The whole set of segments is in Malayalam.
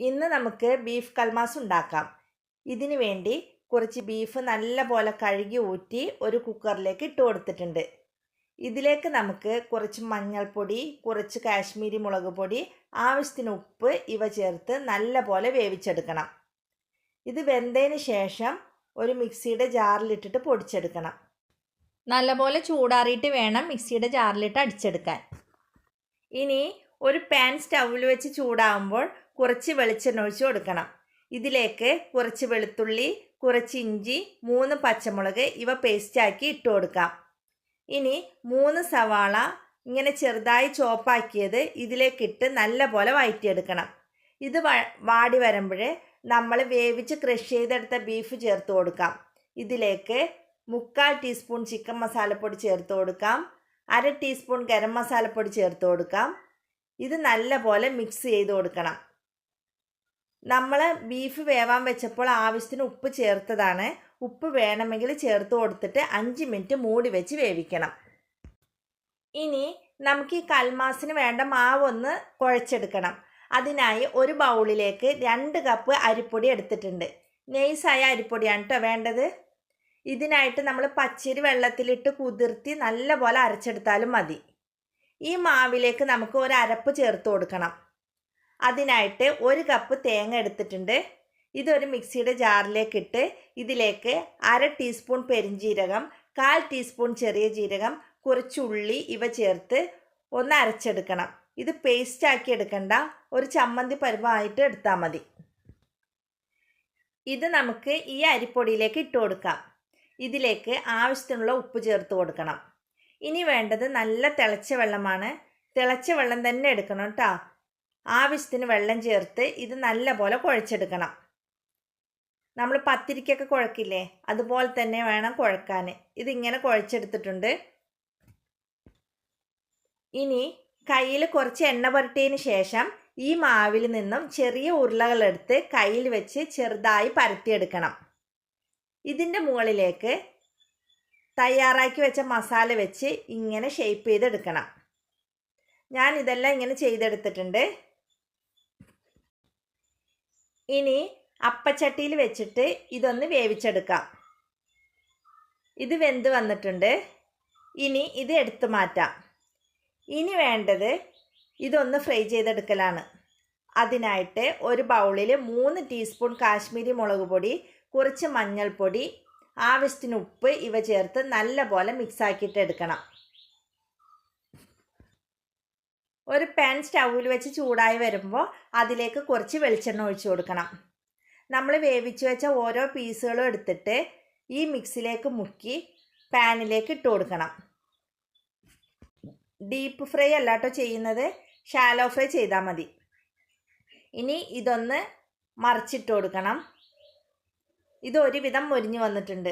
ഇന്ന് നമുക്ക് ബീഫ് കൽമാസ് ഉണ്ടാക്കാം. ഇതിനു വേണ്ടി കുറച്ച് ബീഫ് നല്ലപോലെ കഴുകി ഊറ്റി ഒരു കുക്കറിലേക്ക് ഇട്ട് കൊടുത്തിട്ടുണ്ട്. ഇതിലേക്ക് നമുക്ക് കുറച്ച് മഞ്ഞൾപ്പൊടി, കുറച്ച് കാശ്മീരി മുളക് പൊടി, ആവശ്യത്തിന് ഉപ്പ് ഇവ ചേർത്ത് നല്ലപോലെ വേവിച്ചെടുക്കണം. ഇത് വെന്തതിന് ശേഷം ഒരു മിക്സിയുടെ ജാറിലിട്ടിട്ട് പൊടിച്ചെടുക്കണം. നല്ലപോലെ ചൂടാറിയിട്ട് വേണം മിക്സിയുടെ ജാറിലിട്ട് അടിച്ചെടുക്കാൻ. ഇനി ഒരു പാൻ സ്റ്റൗവിൽ വെച്ച് ചൂടാകുമ്പോൾ കുറച്ച് വെളിച്ചെണ്ണ ഒഴിച്ച് കൊടുക്കണം. ഇതിലേക്ക് കുറച്ച് വെളുത്തുള്ളി, കുറച്ച് ഇഞ്ചി, 3 പച്ചമുളക് ഇവ പേസ്റ്റാക്കി ഇട്ട് കൊടുക്കാം. ഇനി 3 സവാള ഇങ്ങനെ ചെറുതായി ചോപ്പാക്കിയത് ഇതിലേക്കിട്ട് നല്ലപോലെ വഴറ്റിയെടുക്കണം. ഇത് വാടി വരുമ്പോൾ നമ്മൾ വേവിച്ച് ക്രഷ് ചെയ്തെടുത്ത ബീഫ് ചേർത്ത് കൊടുക്കാം. ഇതിലേക്ക് 3/4 ടീസ്പൂൺ ചിക്കൻ മസാലപ്പൊടി ചേർത്ത് കൊടുക്കാം. 1/2 ടീസ്പൂൺ ഗരം മസാലപ്പൊടി ചേർത്ത് കൊടുക്കാം. ഇത് നല്ലപോലെ മിക്സ് ചെയ്ത് കൊടുക്കണം. നമ്മൾ ബീഫ് വേവാൻ വെച്ചപ്പോൾ ആവശ്യത്തിന് ഉപ്പ് ചേർത്തതാണ്. ഉപ്പ് വേണമെങ്കിൽ ചേർത്ത് കൊടുത്തിട്ട് 5 മിനിറ്റ് മൂടി വെച്ച് വേവിക്കണം. ഇനി നമുക്ക് ഈ കൽമാസിന് വേണ്ട മാവ് ഒന്ന് കുഴച്ചെടുക്കണം. അതിനായി ഒരു ബൗളിലേക്ക് 2 കപ്പ് അരിപ്പൊടി എടുത്തിട്ടുണ്ട്. നൈസായ അരിപ്പൊടിയാണ് കേട്ടോ വേണ്ടത്. ഇതിനായിട്ട് നമ്മൾ പച്ചരി വെള്ളത്തിലിട്ട് കുതിർത്തി നല്ലപോലെ അരച്ചെടുത്താലും മതി. ഈ മാവിലേക്ക് നമുക്ക് ഒരു അരപ്പ് ചേർത്ത് കൊടുക്കണം. അതിനായിട്ട് 1 കപ്പ് തേങ്ങ എടുത്തിട്ടുണ്ട്. ഇതൊരു മിക്സിയുടെ ജാറിലേക്കിട്ട് ഇതിലേക്ക് 1/2 ടീസ്പൂൺ പെരിഞ്ജീരകം, 1/4 ടീസ്പൂൺ ചെറിയ ജീരകം, കുറച്ച് ഉള്ളി ഇവ ചേർത്ത് ഒന്ന് അരച്ചെടുക്കണം. ഇത് പേസ്റ്റാക്കി എടുക്കണ്ട, ഒരു ചമ്മന്തി പരുവമായിട്ട് എടുത്താൽ മതി. ഇത് നമുക്ക് ഈ അരിപ്പൊടിയിലേക്ക് ഇട്ട് കൊടുക്കാം. ഇതിലേക്ക് ആവശ്യത്തിനുള്ള ഉപ്പ് ചേർത്ത് കൊടുക്കണം. ഇനി വേണ്ടത് നല്ല തിളച്ച വെള്ളമാണ്. തിളച്ച വെള്ളം തന്നെ എടുക്കണം കേട്ടോ. ആവശ്യത്തിന് വെള്ളം ചേർത്ത് ഇത് നല്ലപോലെ കുഴച്ചെടുക്കണം. നമ്മൾ പത്തിരിക്കൊക്കെ കുഴക്കില്ലേ, അതുപോലെ തന്നെ വേണം കുഴക്കാൻ. ഇതിങ്ങനെ കുഴച്ചെടുത്തിട്ടുണ്ട്. ഇനി കയ്യിൽ കുറച്ച് എണ്ണ പുരട്ടിയതിന് ശേഷം ഈ മാവിൽ നിന്നും ചെറിയ ഉരുളകളെടുത്ത് കയ്യിൽ വെച്ച് ചെറുതായി പരത്തിയെടുക്കണം. ഇതിൻ്റെ മുകളിലേക്ക് തയ്യാറാക്കി വെച്ച മസാല വെച്ച് ഇങ്ങനെ ഷേപ്പ് ചെയ്തെടുക്കണം. ഞാൻ ഇതെല്ലാം ഇങ്ങനെ ചെയ്തെടുത്തിട്ടുണ്ട്. ഇനി അപ്പച്ചട്ടിയിൽ വെച്ചിട്ട് ഇതൊന്ന് വേവിച്ചെടുക്കാം. ഇത് വെന്ത് വന്നിട്ടുണ്ട്. ഇനി ഇത് എടുത്തു മാറ്റാം. ഇനി വേണ്ടത് ഇതൊന്ന് ഫ്രൈ ചെയ്തെടുക്കലാണ്. അതിനായിട്ട് ഒരു ബൗളിൽ 3 ടീസ്പൂൺ കാശ്മീരി മുളക് പൊടി, കുറച്ച് മഞ്ഞൾപ്പൊടി, ആവശ്യത്തിന് ഉപ്പ് ഇവ ചേർത്ത് നല്ലപോലെ മിക്സാക്കിയിട്ട് എടുക്കണം. ഒരു പാൻ സ്റ്റൗവിൽ വെച്ച് ചൂടായി വരുമ്പോൾ അതിലേക്ക് കുറച്ച് വെളിച്ചെണ്ണ ഒഴിച്ചു കൊടുക്കണം. നമ്മൾ വേവിച്ച് വെച്ച ഓരോ പീസുകളും എടുത്തിട്ട് ഈ മിക്സിലേക്ക് മുക്കി പാനിലേക്ക് ഇട്ട് കൊടുക്കണം. ഡീപ്പ് ഫ്രൈ അല്ല കേട്ടോ ചെയ്യുന്നത്, ഷാലോ ഫ്രൈ ചെയ്താൽ മതി. ഇനി ഇതൊന്ന് മറിച്ചിട്ട് കൊടുക്കണം. ഇത് ഒരുവിധം മൊരിഞ്ഞ് വന്നിട്ടുണ്ട്.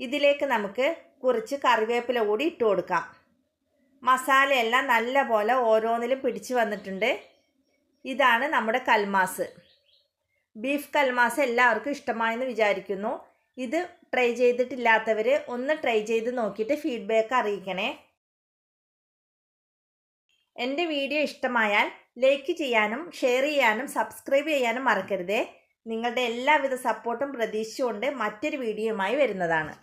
ഇതിലേക്ക് നമുക്ക് കുറച്ച് കറിവേപ്പില കൂടി ഇട്ട് കൊടുക്കാം. മസാലയെല്ലാം നല്ലപോലെ ഓരോന്നിലും പിടിച്ച് വന്നിട്ടുണ്ട്. ഇതാണ് നമ്മുടെ കൽമാസ്. ബീഫ് കൽമാസ് എല്ലാവർക്കും ഇഷ്ടമായെന്ന് വിചാരിക്കുന്നു. ഇത് ട്രൈ ചെയ്തിട്ടില്ലാത്തവർ ഒന്ന് ട്രൈ ചെയ്ത് നോക്കിയിട്ട് ഫീഡ്ബാക്ക് അറിയിക്കണേ. എൻ്റെ വീഡിയോ ഇഷ്ടമായാൽ ലൈക്ക് ചെയ്യാനും ഷെയർ ചെയ്യാനും സബ്സ്ക്രൈബ് ചെയ്യാനും മറക്കരുതേ. നിങ്ങളുടെ എല്ലാവിധ സപ്പോർട്ടും പ്രതീക്ഷിച്ചുകൊണ്ട് മറ്റൊരു വീഡിയോയുമായി വരുന്നതാണ്.